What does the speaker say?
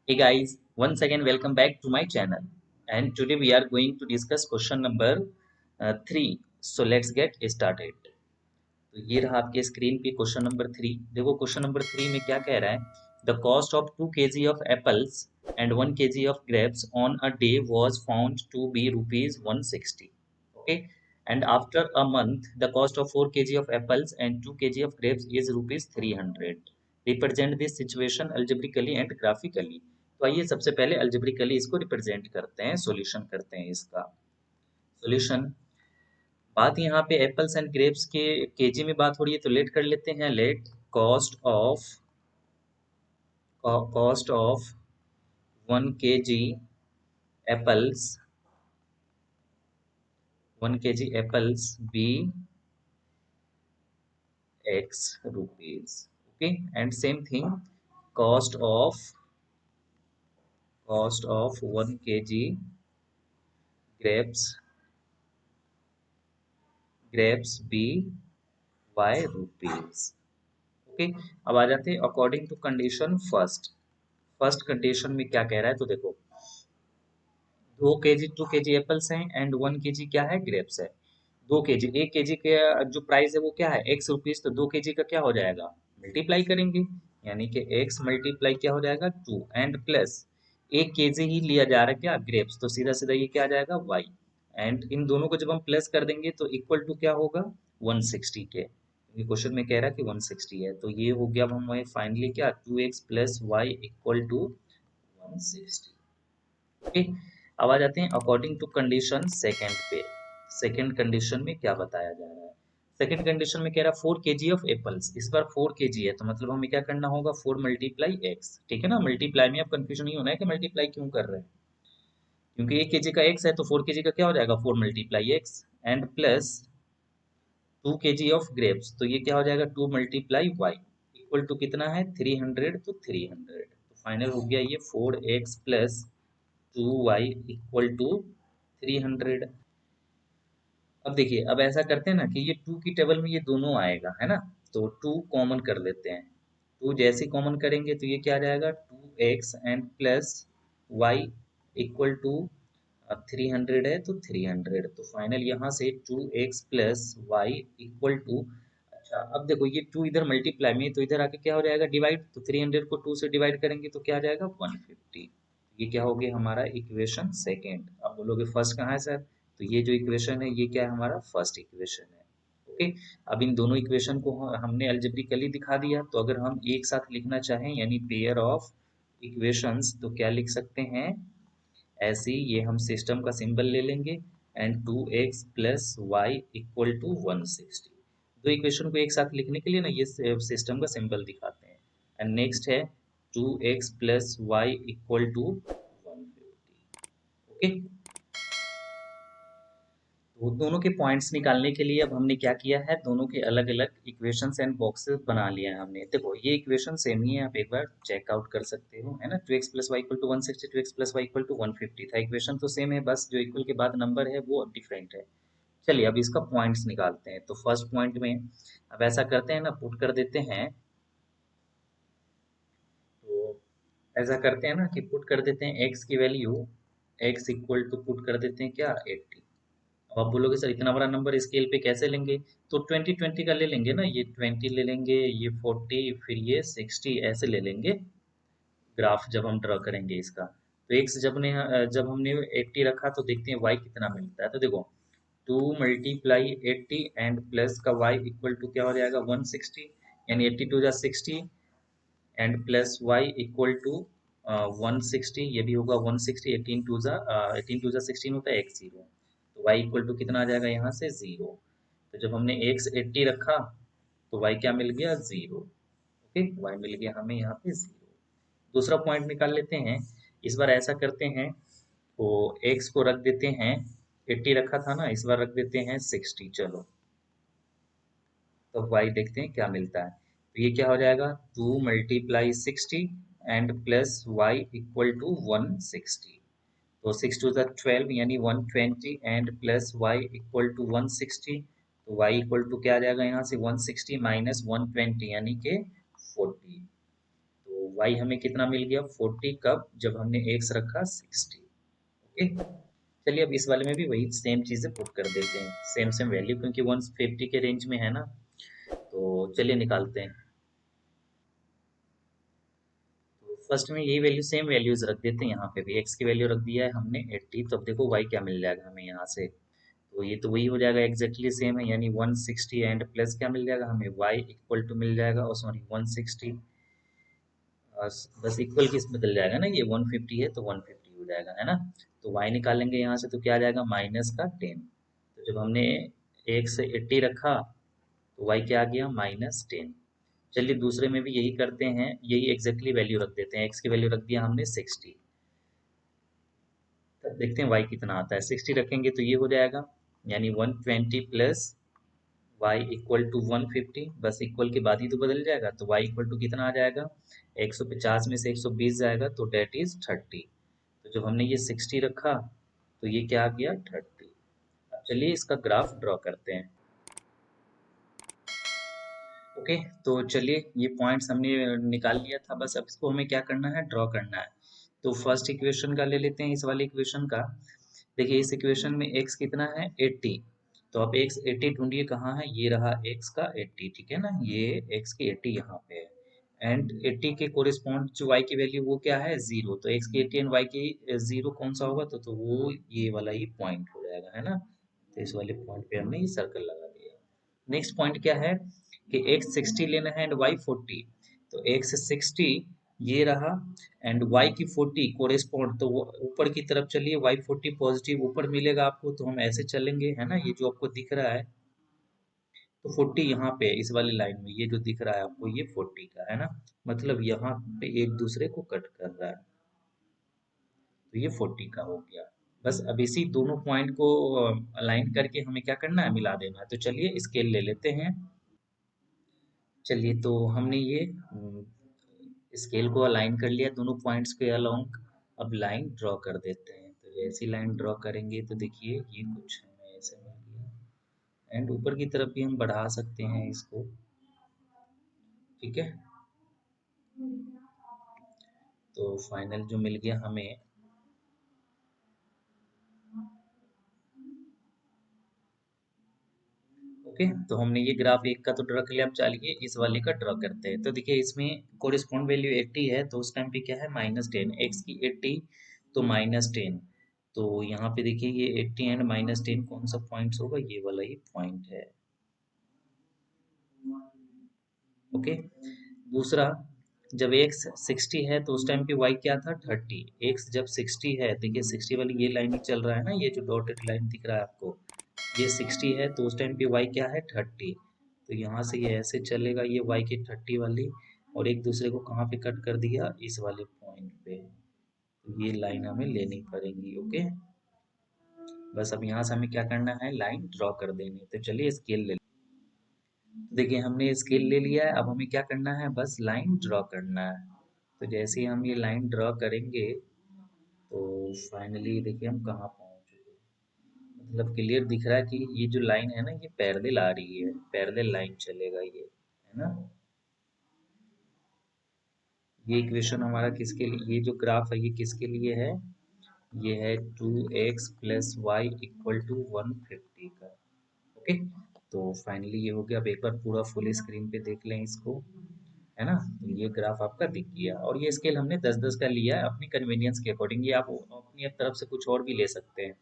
Hey guys, once again welcome back to my channel. And today we are going to discuss question number 3. So let's get started. तो ये रहा आपके screen पे question number 3. देखो question number 3 में क्या कह रहा है. The cost of 2 kg of apples and 1 kg of grapes on a day was found to be rupees 160. Okay. And after a month, the cost of 4 kg of apples and 2 kg of grapes is rupees 300. Represent this situation algebraically and graphically. तो आइए सबसे पहले algebraically इसको represent करते हैं, solution करते हैं इसका. सॉल्यूशन. बात यहाँ पे एप्पल्स एंड ग्रेप्स के केजी में बात हो रही है तो लेट कर लेते हैं. Let cost of 1 kg apples 1 kg apples be x rupees. Okay, and same thing, cost of 1 kg grapes be y rupees. Okay. अब आ जाते हैं according to condition first condition में क्या कह रहा है. तो देखो 2 kg एप्पल्स हैं एंड 1 kg क्या है, ग्रेप्स है. 2 kg 1 kg के जो प्राइस है वो क्या है, x रुपीज. तो 2 kg का क्या हो जाएगा, मल्टीप्लाई करेंगे. यानी कि x मल्टीप्लाई क्या हो जाएगा 2 एंड प्लस 1 kg ही लिया जा रहा है क्या, ग्रेप्स. तो सीधा सीधा ये क्या आ जाएगा y. एंड इन दोनों को जब हम प्लस कर देंगे तो इक्वल टू क्या होगा 160 के. क्वेश्चन में कह रहा है कि 160 है तो ये हो गया. अब हमें फाइनली क्या 2x plus y equal to 160. Okay. अब आ जाते हैं अकॉर्डिंग टू कंडीशन सेकंड पे. सेकंड कंडीशन में क्या बताया जा रहा है. सेकंड कंडीशन में कह रहा है 4 kg ऑफ एप्पल्स. इस बार 4 kg है तो मतलब हमें क्या करना होगा 4 मल्टीप्लाई एक्स. ठीक है ना. मल्टीप्लाई में अब कंफ्यूजन नहीं होना है कि मल्टीप्लाई क्यों कर रहे हैं, क्योंकि 1 kg का एक्स है तो 4 kg का क्या हो जाएगा 4 multiply x and plus 2 kg of grapes. तो ये क्या हो जाएगा 2 मल्टीप्लाई वाई इक्वल टू कितना है 300. तो 300 तो फाइनल हो गया ये 4x plus 2y equal to 300. अब देखिए अब ऐसा करते हैं ना कि ये 2 की टेबल में ये दोनों आएगा है ना. तो 2 कॉमन कर लेते हैं. 2 जैसे कॉमन करेंगे तो ये क्या आ जाएगा 2x and plus y equal to 300 है तो 300. तो फाइनल यहाँ से 2x plus y equal to. अच्छा अब देखो ये 2 इधर मल्टीप्लाई में तो इधर आके क्या हो जाएगा डिवाइड. तो 300 को 2 से डिवाइड करेंगे तो क्या आ जाएगा 150. ये क्या हो गया हमारा इक्वेशन सेकेंड. अब बोलोगे फर्स्ट कहाँ है सर. तो ये जो इक्वेशन है ये क्या है हमारा फर्स्ट इक्वेशन है. ओके. अब इन दोनों इक्वेशन को हमने अल्जेब्रिकली दिखा दिया. तो अगर हम एक साथ लिखना चाहें यानी पेयर ऑफ इक्वेशंस तो क्या लिख सकते हैं. ऐसे ही ये हम सिस्टम का सिंबल ले लेंगे and 2x plus y equal to 160. दो इक्वेशन को एक साथ लिखने के लिए ना ये सिस्टम का सिंबल दिखाते हैं. एंड नेक्स्ट है 2x plus y equal to 150. Okay. तो दोनों के पॉइंट्स निकालने के लिए अब हमने क्या किया है, दोनों के अलग अलग इक्वेशंस एंड बॉक्सेस बना लिया है हमने. देखो ये इक्वेशन सेम ही है, आप एक बार चेकआउट कर सकते हो है ना. 2x plus y equal to 160 2x plus y equal to 150 था. इक्वेशन तो सेम है, बस जो इक्वल के बाद नंबर है वो डिफरेंट है. चलिए अब इसका पॉइंट्स निकालते हैं. तो फर्स्ट पॉइंट में अब ऐसा करते हैं ना, पुट कर देते हैं. तो ऐसा करते हैं ना कि पुट कर देते हैं x की value. x equal to put कर देते हैं क्या 80. अब आप बोलोगे सर इतना बड़ा नंबर स्केल पे कैसे लेंगे. तो 20 20 का ले लेंगे ना. ये 20 ले लेंगे, ये 40, फिर ये 60 ऐसे ले लेंगे. ग्राफ जब हम ड्रॉ करेंगे इसका तो एक्स जब हमने 80 रखा तो देखते हैं वाई कितना मिलता है. तो देखो 2 मल्टीप्लाई 80 एंड प्लस का वाई इक्वल टू क्या हो जाएगा 160. यानी 80 टू जा 60 and plus y equal to 160. ये भी होगा 160. 18 टू जा 16 होता है x 0. तो y इक्वल टू कितना आ जाएगा यहाँ से 0. तो जब हमने x 80 रखा तो y क्या मिल गया 0. ओके. y मिल गया हमें यहाँ पे 0. दूसरा पॉइंट निकाल लेते हैं. इस बार ऐसा करते हैं तो x को रख देते हैं 80 रखा था ना, इस बार रख देते हैं 60. चलो तो y देखते हैं क्या मिलता है. तो ये क्या हो जाएगा 2 multiply 60 and plus y equal to 160. तो 6 टू द 12 यानी 120 and plus y equal to 160. तो y इक्वल टू क्या आ जाएगा यहाँ से 160 माइनस 120 यानी कि 40. y हमें कितना मिल गया 40, कब, जब हमने x रखा 60। ओके, चलिए अब इस वाले में भी वही सेम चीजें पुट कर देते हैं, सेम सेम वैल्यू, क्योंकि 150 के रेंज में है ना। तो चलिए निकालते हैं। तो फर्स्ट में यही वैल्यू, सेम वैल्यूज रख देते हैं, यहाँ पे भी x की वैल्यू रख दिया है हमने 80। तो अब देखो y क्या मिल जाएगा हमें यहाँ से। तो ये तो वही हो जाएगा, एग्जैक्टली सेम है, यानी 160 एंड प्लस क्या मिल जाएगा हमें, y इक्वल टू मिल जाएगा, और सॉरी 160, बस इक्वल किस बदल जाएगा ना, ये 150 है तो 150 हो जाएगा, है ना। तो y निकालेंगे यहाँ से तो क्या आ जाएगा, माइनस का 10। तो जब हमने एक से 80 रखा तो y क्या आ गया, -10। चलिए दूसरे में भी यही करते हैं, यही एग्जैक्टली वैल्यू रख देते हैं, x की वैल्यू रख दिया हमने 60। तब देखते हैं y कितना आता है, 60 रखेंगे तो ये हो जाएगा, यानी 120 प्लस y इक्वल टू 150, बस इक्वल के बाद ही तो बदल जाएगा, तो y इक्वल टू कितना आ जाएगा, 150 में से 120 जाएगा तो डेट इज 30। तो जब हमने ये 60 रखा तो ये क्या आ गया, 30। अब चलिए इसका ग्राफ ड्रॉ करते हैं। ओके, तो चलिए ये पॉइंट्स हमने निकाल लिया था, बस अब इसको हमें क्या करना है, ड्रॉ करना है। तो फर्स्ट इक्वेशन का ले लेते हैं, इस वाले इक्वेशन का। देखिए इस इक्वेशन में x कितना है, 80। तो अब x 80 ढूंढिए कहाँ है, ये रहा x का 80, ठीक है ना, ये x की 80 यहाँ पे है। एंड 80 के कोरिस्पॉन्ड जो y की वैल्यू वो क्या है, 0। तो x की 80 एंड y की 0 कौन सा होगा, तो वो ये वाला ही पॉइंट हो जाएगा, है ना। तो इस वाले पॉइंट पे हमने ये सर्कल लगा दिया। नेक्स्ट पॉइंट क्या है कि x 60 लेना है एंड y 40। तो x 60 ये रहा, एंड y की 40 कोरेस्पॉन्ड, तो वो ऊपर की तरफ चलिए, y 40 पॉजिटिव ऊपर मिलेगा आपको, तो हम ऐसे चलेंगे, है ना, ये जो आपको दिख रहा है, तो 40 यहाँ पे इस वाली लाइन में ये जो दिख रहा है आपको, ये 40 का है ना, मतलब यहाँ पे एक दूसरे को कट कर रहा है, तो ये 40 का हो गया। बस अब इसी दोनों पॉइंट को अलाइन करके हमें क्या करना है, मिला देना है। तो चलिए स्केल ले लेते हैं। चलिए तो हमने ये स्केल को अलाइन कर लिया दोनों पॉइंट्स के अलोंग। अब लाइन ड्रॉ कर देते हैं, तो ऐसी लाइन ड्रॉ करेंगे तो देखिए ये कुछ हमें ऐसे मिल गया, एंड ऊपर की तरफ भी हम बढ़ा सकते हैं इसको, ठीक है। तो फाइनल जो मिल गया हमें, ओके, तो हमने ये ग्राफ एक का तो ड्रॉ कर लिया, अब चलिए इस वाले का ड्रॉ करते हैं। तो देखिए इसमें कोरिस्पॉन्ड वैल्यू 80 है, तो उस टाइम पे क्या है, -10, एक्स की 80 तो -10। तो यहाँ पे देखिए ये 80 एंड -10 कौन सा पॉइंट्स होगा, ये वाला ही पॉइंट है। ओके, दूसरा, जब एक्स 60 है तो उस टाइम पे वाई क्या था, 30। एक्स जब 60 है, देखिए 60 वाली ये लाइन ही चल रहा है ना, ये जो डॉटेड लाइन दिख रहा है आपको, ये 60 है तो उस टाइम पे वाई क्या है, 30। तो यहाँ से ये ऐसे चलेगा, ये वाई की 30 वाली, और एक दूसरे को कहाँ पे कट कर दिया, इस वाले पॉइंट पे। तो ये लाइन हमें लेनी पड़ेगी। ओके, बस अब यहाँ से हमें क्या करना है, लाइन ड्रॉ कर देनी। तो चलिए स्केल ले, तो देखिए हमने स्केल ले लिया है, अब हमें क्या करना है, बस लाइन ड्रॉ करना है। तो जैसे ही हम ये लाइन ड्रॉ करेंगे तो फाइनली देखिए हम कहाँ पहुँच चुके हैं। मतलब क्लियर दिख रहा है कि ये जो लाइन है ना, ये पैरेलल आ रही है, पैरेलल लाइन चलेगा ये, है ना। ये इक्वेशन हमारा किसके लिए, ये जो ग्राफ है ये किसके लिए है, ये है 2x plus y equal to 150 का। ओके, तो फाइनली ये हो गया। अब एक बार पूरा फुल स्क्रीन पे देख लें इसको, है ना। तो ये ग्राफ आपका दिख गया, और ये स्केल हमने 10-10 का लिया है अपनी कन्वीनियंस के अकॉर्डिंग, ये आप अपनी तरफ से कुछ और भी ले सकते हैं।